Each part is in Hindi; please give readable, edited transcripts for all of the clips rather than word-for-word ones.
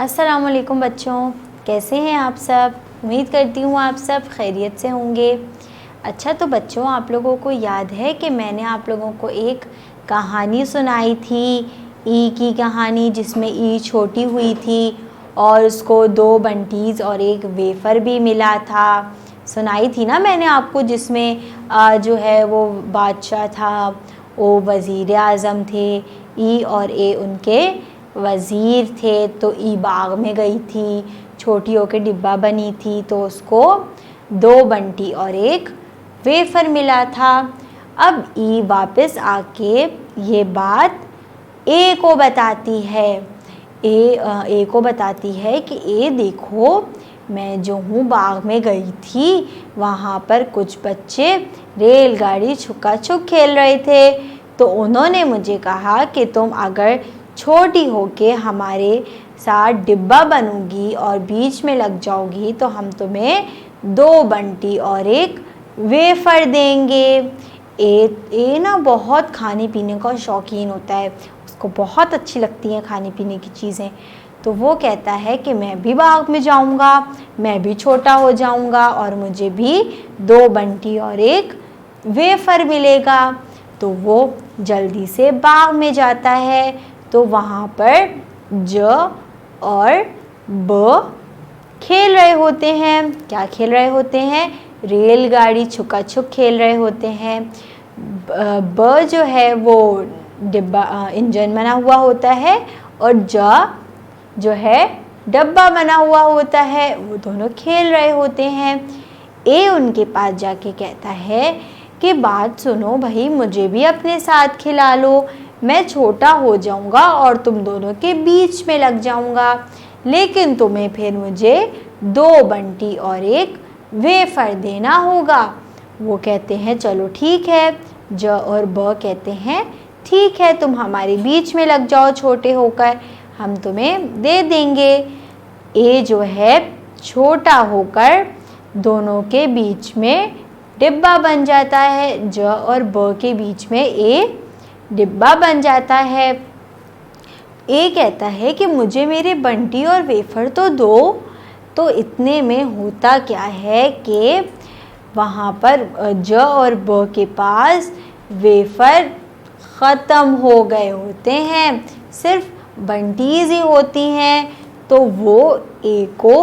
अस्सलामुअलैकुम बच्चों, कैसे हैं आप सब। उम्मीद करती हूँ आप सब खैरियत से होंगे। अच्छा, तो बच्चों आप लोगों को याद है कि मैंने आप लोगों को एक कहानी सुनाई थी, ई की कहानी, जिसमें ई छोटी हुई थी और उसको 2 बंटीज़ और एक वेफ़र भी मिला था। सुनाई थी ना मैंने आपको, जिसमें जो है वो बादशाह था, वो वज़ीर आज़म थे, ई और ए उनके वज़ीर थे। तो ई बाग में गई थी, छोटी होकर डिब्बा बनी थी, तो उसको 2 बंटी और एक वेफ़र मिला था। अब ई वापस आके ये बात ए को बताती है। ए को बताती है कि ए देखो, मैं जो हूँ बाग में गई थी, वहाँ पर कुछ बच्चे रेलगाड़ी छुक्का छुप खेल रहे थे। तो उन्होंने मुझे कहा कि तुम अगर छोटी होके हमारे साथ डिब्बा बनोगी और बीच में लग जाओगी तो हम तुम्हें 2 बंटी और एक वेफ़र देंगे। ए ना बहुत खाने पीने का शौकीन होता है, उसको बहुत अच्छी लगती हैं खाने पीने की चीज़ें। तो वो कहता है कि मैं भी बाग में जाऊंगा, मैं भी छोटा हो जाऊंगा और मुझे भी 2 बंटी और एक वेफ़र मिलेगा। तो वो जल्दी से बाग में जाता है। तो वहाँ पर ज और ब खेल रहे होते हैं। क्या खेल रहे होते हैं? रेलगाड़ी छुका छुप खेल रहे होते हैं। ब जो है वो डिब्बा इंजन बना हुआ होता है और ज जो है डब्बा बना हुआ होता है। वो दोनों खेल रहे होते हैं। ए उनके पास जाके कहता है कि बात सुनो भाई, मुझे भी अपने साथ खिला लो, मैं छोटा हो जाऊंगा और तुम दोनों के बीच में लग जाऊंगा, लेकिन तुम्हें फिर मुझे 2 बंटी और एक वेफ़र देना होगा। वो कहते हैं चलो ठीक है। ज और ब कहते हैं ठीक है, तुम हमारे बीच में लग जाओ छोटे होकर, हम तुम्हें दे देंगे। ए जो है छोटा होकर दोनों के बीच में डिब्बा बन जाता है। ज और ब के बीच में ए डिब्बा बन जाता है। ए कहता है कि मुझे मेरे बंटी और वेफ़र तो दो। तो इतने में होता क्या है कि वहाँ पर ज और ब के पास वेफ़र ख़त्म हो गए होते हैं, सिर्फ बंटीज़ ही होती हैं। तो वो ए को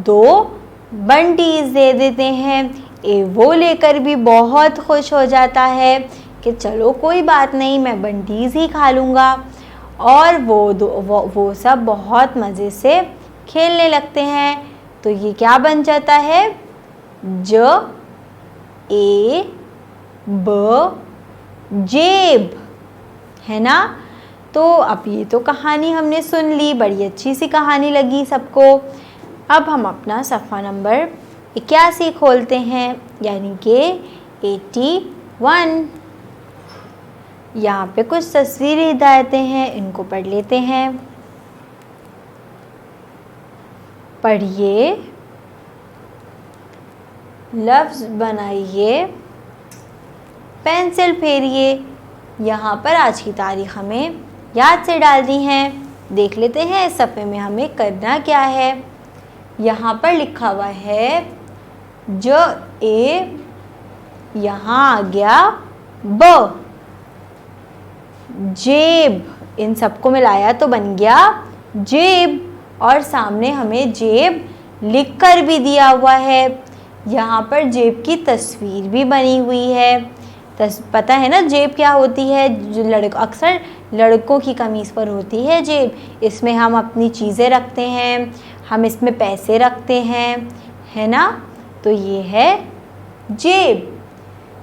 2 बंटीज़ दे देते हैं। ए वो लेकर भी बहुत खुश हो जाता है कि चलो कोई बात नहीं, मैं बंटीज़ ही खा लूँगा। और वो सब बहुत मज़े से खेलने लगते हैं। तो ये क्या बन जाता है? ज ए ब जेब, है ना। तो अब ये तो कहानी हमने सुन ली, बड़ी अच्छी सी कहानी लगी सबको। अब हम अपना सफ़ा नंबर 81 खोलते हैं, यानी कि 81। यहाँ पे कुछ तस्वीरी हिदायतें हैं, इनको पढ़ लेते हैं। पढ़िए, लफ्ज़ बनाइए, पेंसिल फेरिए। यहाँ पर आज की तारीख़ हमें याद से डाल दी हैं। देख लेते हैं इस सफ़े में हमें करना क्या है। यहाँ पर लिखा हुआ है ज ए, यहाँ आ गया ब, जेब, इन सबको मिलाया तो बन गया जेब। और सामने हमें जेब लिखकर भी दिया हुआ है। यहाँ पर जेब की तस्वीर भी बनी हुई है। पता है ना जेब क्या होती है? जो अक्सर लड़कों की कमीज़ पर होती है जेब। इसमें हम अपनी चीज़ें रखते हैं, हम इसमें पैसे रखते हैं, है ना। तो ये है जेब।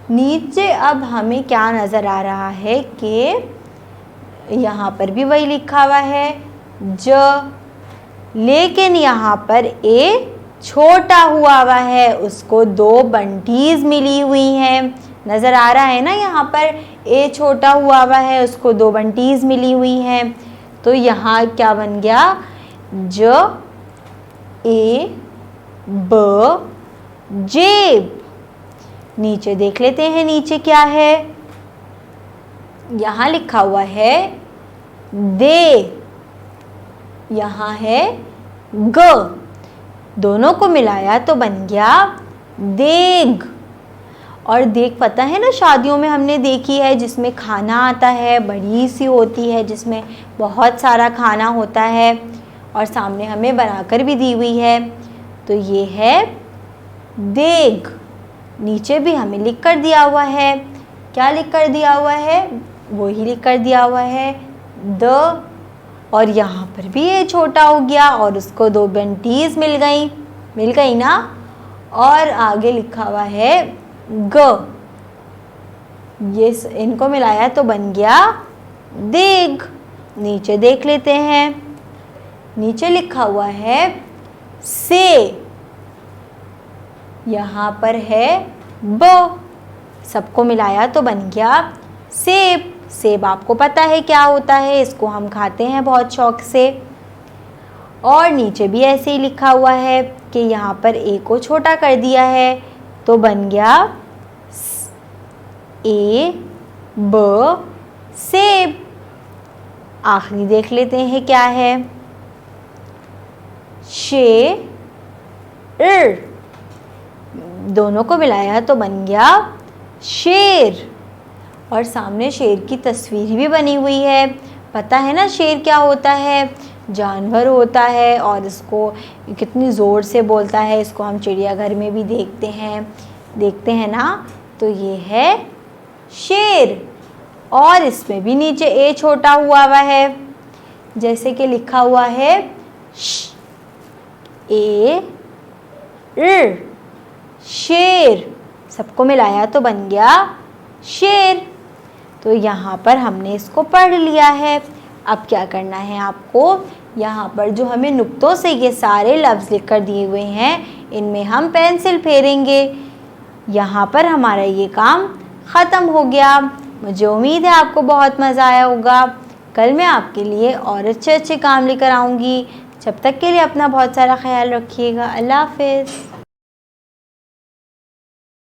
नीचे अब हमें क्या नज़र आ रहा है कि यहाँ पर भी वही लिखा हुआ है ज, लेकिन यहाँ पर ए छोटा हुआ है, उसको 2 बंटीज़ मिली हुई हैं। नज़र आ रहा है ना, यहाँ पर ए छोटा हुआ है, उसको 2 बंटीज़ मिली हुई हैं। तो यहाँ क्या बन गया? ज ए ब जेब। नीचे देख लेते हैं, नीचे क्या है। यहाँ लिखा हुआ है दे, यहाँ है ग, दोनों को मिलाया तो बन गया देग। और देग पता है ना, शादियों में हमने देखी है, जिसमें खाना आता है, बड़ी सी होती है, जिसमें बहुत सारा खाना होता है और सामने हमें बनाकर भी दी हुई है। तो ये है देग। नीचे भी हमें लिख कर दिया हुआ है, क्या लिख कर दिया हुआ है, वही लिख कर दिया हुआ है द। और यहाँ पर भी ये छोटा हो गया और उसको 2 बंटीज मिल गई ना। और आगे लिखा हुआ है ग, ये इनको मिलाया तो बन गया देग। नीचे देख लेते हैं, नीचे लिखा हुआ है से, यहाँ पर है ब, सबको मिलाया तो बन गया सेब। सेब आपको पता है क्या होता है, इसको हम खाते हैं बहुत शौक से। और नीचे भी ऐसे ही लिखा हुआ है कि यहाँ पर ए को छोटा कर दिया है तो बन गया ए ब सेब। आखिरी देख लेते हैं क्या है, शे र, दोनों को मिलाया तो बन गया शेर। और सामने शेर की तस्वीर भी बनी हुई है। पता है ना शेर क्या होता है, जानवर होता है और इसको कितनी ज़ोर से बोलता है, इसको हम चिड़ियाघर में भी देखते हैं ना। तो ये है शेर। और इसमें भी नीचे ए छोटा हुआ है, जैसे कि लिखा हुआ है ए र, शेर। सबको मिलाया तो बन गया शेर। तो यहाँ पर हमने इसको पढ़ लिया है। अब क्या करना है आपको, यहाँ पर जो हमें नुक्तों से ये सारे लफ्ज़ लिख कर दिए हुए हैं, इनमें हम पेंसिल फेरेंगे। यहाँ पर हमारा ये काम ख़त्म हो गया। मुझे उम्मीद है आपको बहुत मज़ा आया होगा। कल मैं आपके लिए और अच्छे काम लेकर आऊँगी। जब तक के लिए अपना बहुत सारा ख्याल रखिएगा। अल्लाह हाफ़िज़।